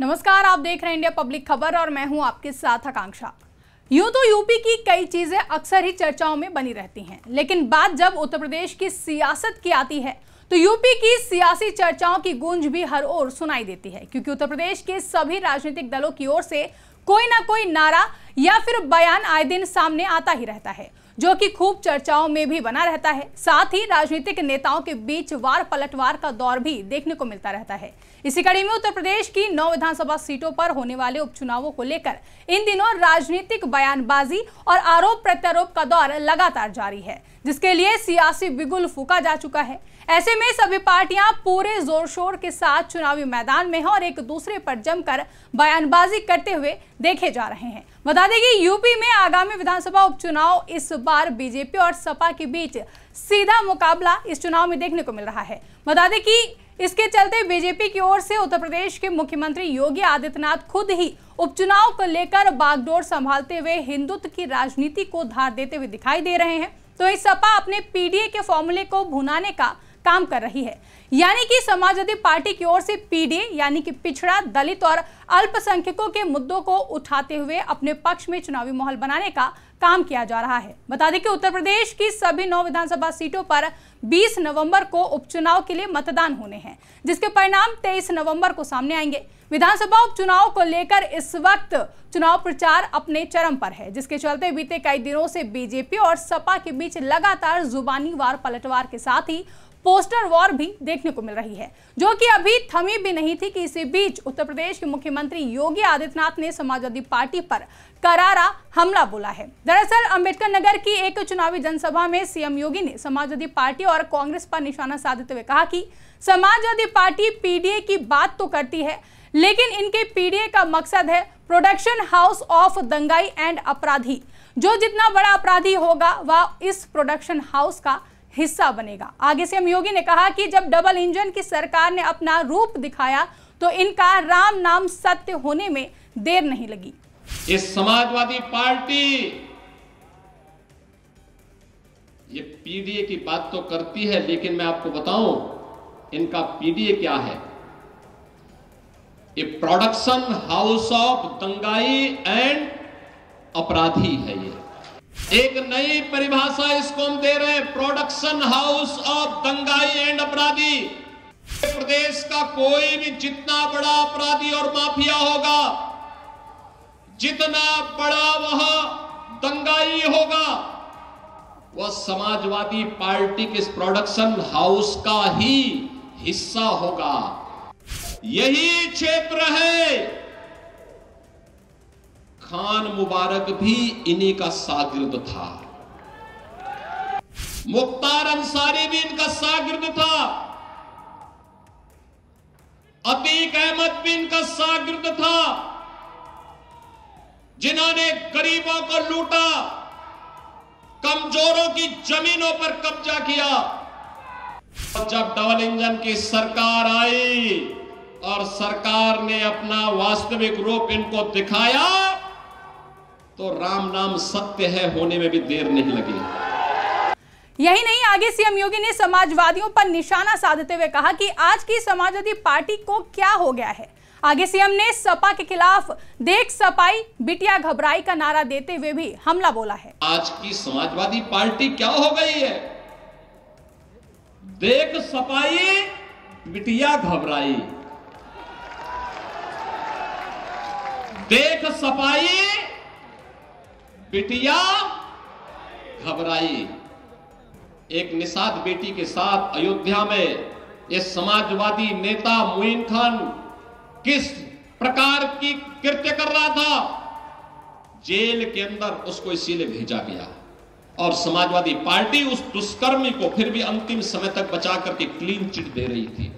नमस्कार, आप देख रहे हैं इंडिया पब्लिक खबर और मैं हूं आपके साथ आकांक्षा। यूं तो यूपी की कई चीजें अक्सर ही चर्चाओं में बनी रहती हैं, लेकिन बात जब उत्तर प्रदेश की सियासत की आती है तो यूपी की सियासी चर्चाओं की गूंज भी हर ओर सुनाई देती है, क्योंकि उत्तर प्रदेश के सभी राजनीतिक दलों की ओर से कोई ना कोई नारा या फिर बयान आए दिन सामने आता ही रहता है, जो कि खूब चर्चाओं में भी बना रहता है। साथ ही राजनीतिक नेताओं के बीच वार पलटवार का दौर भी देखने को मिलता रहता है। इसी कड़ी में उत्तर प्रदेश की 9 विधानसभा सीटों पर होने वाले उपचुनावों को लेकर इन दिनों राजनीतिक बयानबाजी और आरोप प्रत्यारोप का दौर लगातार जारी है, जिसके लिए सियासी बिगुल फूंका जा चुका है। ऐसे में सभी पार्टियां पूरे जोर शोर के साथ चुनावी मैदान में हैं और एक दूसरे पर जमकर बयानबाजी करते हुए देखे जा रहे हैं। बता दें कि यूपी में आगामी विधानसभा उपचुनाव इस बार बीजेपी और सपा के बीच सीधा मुकाबला इस चुनाव में देखने को मिल रहा है। बता दें कि इसके चलते बीजेपी की ओर से उत्तर प्रदेश के मुख्यमंत्री योगी आदित्यनाथ खुद ही उपचुनाव को लेकर बागडोर संभालते हुए हिंदुत्व की राजनीति को धार देते हुए दिखाई दे रहे हैं, तो इस सपा अपने पीडीए के फॉर्मूले को भुनाने का काम कर रही है। यानी कि समाजवादी पार्टी की ओर से पीडीए यानी कि पिछड़ा, दलित और अल्पसंख्यकों के मुद्दों को उठाते हुए अपने पक्ष में चुनावी माहौल बनाने का काम किया जा रहा है। बता दें कि उत्तर प्रदेश की सभी 9 विधानसभा सीटों पर 20 नवंबर को उपचुनाव के लिए मतदान होने हैं, जिसके परिणाम 23 नवंबर को सामने आएंगे। विधानसभा उपचुनाव को लेकर इस वक्त चुनाव प्रचार अपने चरम पर है, जिसके चलते बीते कई दिनों से बीजेपी और सपा के बीच लगातार जुबानी वार पलटवार के साथ ही पोस्टर वॉर भी देखने को मिल रही है, जो कि अभी थमी भी नहीं थी कि इसी बीच उत्तर प्रदेश के मुख्यमंत्री योगी आदित्यनाथ ने समाजवादी पार्टी पर करारा हमला बोला है। दरअसल अंबेडकर नगर की एक चुनावी जनसभा में सीएम योगी ने समाजवादी पार्टी और कांग्रेस पर निशाना साधते हुए कहा कि समाजवादी पार्टी पीडीए की बात तो करती है, लेकिन इनके पीडीए का मकसद है प्रोडक्शन हाउस ऑफ दंगाई एंड अपराधी। जो जितना बड़ा अपराधी होगा वह इस प्रोडक्शन हाउस का हिस्सा बनेगा। आगे सीएम योगी ने कहा कि जब डबल इंजन की सरकार ने अपना रूप दिखाया तो इनका राम नाम सत्य होने में देर नहीं लगी। इस समाजवादी पार्टी ये पीडीए की बात तो करती है, लेकिन मैं आपको बताऊं इनका पीडीए क्या है। ये प्रोडक्शन हाउस ऑफ दंगाई एंड अपराधी है। ये एक नई परिभाषा इसको हम दे रहे हैं, प्रोडक्शन हाउस ऑफ दंगाई एंड अपराधी। प्रदेश का कोई भी जितना बड़ा अपराधी और माफिया होगा, जितना बड़ा वह दंगाई होगा, वह समाजवादी पार्टी के इस प्रोडक्शन हाउस का ही हिस्सा होगा। यही क्षेत्र है। खान मुबारक भी इन्हीं का शागिर्द था, मुख्तार अंसारी भी इनका शागिर्द था, अतीक अहमद भी इनका शागिर्द था, जिन्होंने गरीबों को लूटा, कमजोरों की जमीनों पर कब्जा किया। जब डबल इंजन की सरकार आई और सरकार ने अपना वास्तविक रूप इनको दिखाया तो राम नाम सत्य है होने में भी देर नहीं लगी। यही नहीं, आगे सीएम योगी ने समाजवादियों पर निशाना साधते हुए कहा कि आज की समाजवादी पार्टी को क्या हो गया है। आगे सीएम ने सपा के खिलाफ देख सपाई बिटिया घबराई का नारा देते हुए भी हमला बोला है। आज की समाजवादी पार्टी क्या हो गई है? देख सपाई बिटिया घबराई, देख सपाई बिटिया घबराई। एक निषाद बेटी के साथ अयोध्या में ये समाजवादी नेता मोइन खान किस प्रकार की कृत्य कर रहा था, जेल के अंदर उसको इसीलिए भेजा गया और समाजवादी पार्टी उस दुष्कर्मी को फिर भी अंतिम समय तक बचा करके क्लीन चिट दे रही थी।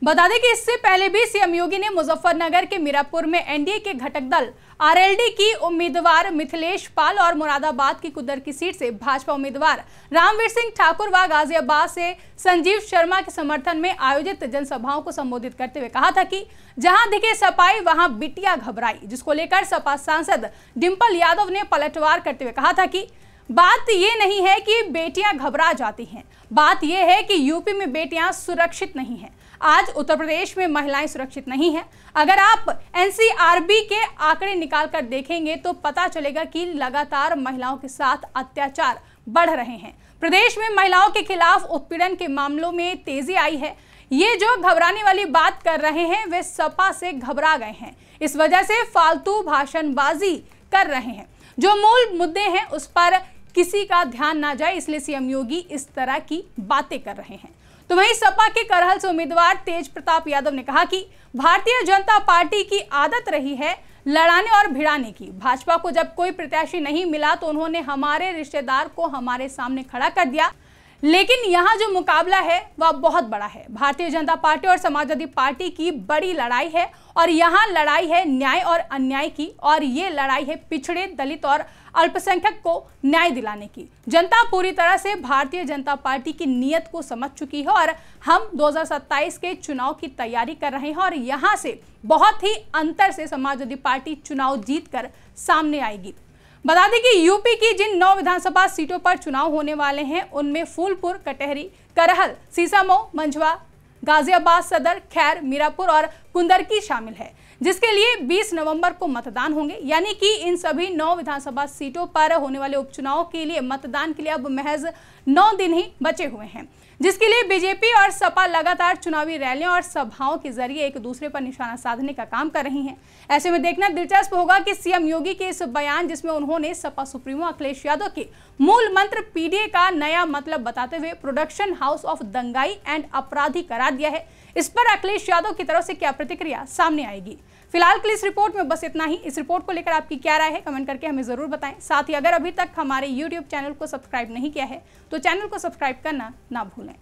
बता दें कि इससे पहले भी सीएम योगी ने मुजफ्फरनगर के मीरापुर में एनडीए के घटक दल आरएलडी की उम्मीदवार मिथिलेश पाल और मुरादाबाद की कुदर की सीट से भाजपा उम्मीदवार रामवीर सिंह ठाकुर व गाजियाबाद से संजीव शर्मा के समर्थन में आयोजित जनसभाओं को संबोधित करते हुए कहा था कि जहां दिखे सपाई वहां बिटिया घबराई, जिसको लेकर सपा सांसद डिंपल यादव ने पलटवार करते हुए कहा था कि बात ये नहीं है कि बेटियां घबरा जाती हैं, बात ये है कि यूपी में बेटियां सुरक्षित नहीं हैं। आज उत्तर प्रदेश में महिलाएं सुरक्षित नहीं हैं। अगर आप एनसीआरबी के आंकड़े निकाल कर देखेंगे तो पता चलेगा कि लगातार महिलाओं के साथ अत्याचार बढ़ रहे हैं। प्रदेश में महिलाओं के खिलाफ उत्पीड़न के मामलों में तेजी आई है। ये जो घबराने वाली बात कर रहे हैं वे सपा से घबरा गए हैं, इस वजह से फालतू भाषणबाजी कर रहे हैं। जो मूल मुद्दे हैं उस पर किसी का ध्यान ना जाए, इसलिए सीएम योगी इस तरह की बातें कर रहे हैं। तो वहीं सपा के करहल से उम्मीदवार तेज प्रताप यादव ने कहा कि भारतीय जनता पार्टी की आदत रही है लड़ाने और भिड़ाने की। भाजपा को जब कोई प्रत्याशी नहीं मिला तो उन्होंने हमारे रिश्तेदार को हमारे सामने खड़ा कर दिया, लेकिन यहाँ जो मुकाबला है वह बहुत बड़ा है। भारतीय जनता पार्टी और समाजवादी पार्टी की बड़ी लड़ाई है और यहाँ लड़ाई है न्याय और अन्याय की, और ये लड़ाई है पिछड़े, दलित और अल्पसंख्यक को न्याय दिलाने की। जनता पूरी तरह से भारतीय जनता पार्टी की नीयत को समझ चुकी है और हम 2027 के चुनाव की तैयारी कर रहे हैं और यहाँ से बहुत ही अंतर से समाजवादी पार्टी चुनाव जीतकर सामने आएगी। बता दें कि यूपी की जिन 9 विधानसभा सीटों पर चुनाव होने वाले हैं उनमें फूलपुर, कटहरी, करहल, सीसामऊ, मंझवा, गाजियाबाद सदर, खैर, मीरापुर और कुंदरकी शामिल है, जिसके लिए 20 नवंबर को मतदान होंगे। यानी कि इन सभी 9 विधानसभा सीटों पर होने वाले उपचुनाव के लिए मतदान के लिए अब महज 9 दिन ही बचे हुए हैं, जिसके लिए बीजेपी और सपा लगातार चुनावी रैलियों और सभाओं के जरिए एक दूसरे पर निशाना साधने का काम कर रही हैं। ऐसे में देखना दिलचस्प होगा कि सीएम योगी के इस बयान, जिसमें उन्होंने सपा सुप्रीमो अखिलेश यादव के मूल मंत्र पीडीए का नया मतलब बताते हुए प्रोडक्शन हाउस ऑफ दंगाई एंड अपराधी करार दिया है, इस पर अखिलेश यादव की तरफ से क्या प्रतिक्रिया सामने आएगी। फिलहाल के लिए इस रिपोर्ट में बस इतना ही। इस रिपोर्ट को लेकर आपकी क्या राय है कमेंट करके हमें जरूर बताएं। साथ ही अगर अभी तक हमारे YouTube चैनल को सब्सक्राइब नहीं किया है तो चैनल को सब्सक्राइब करना ना भूलें।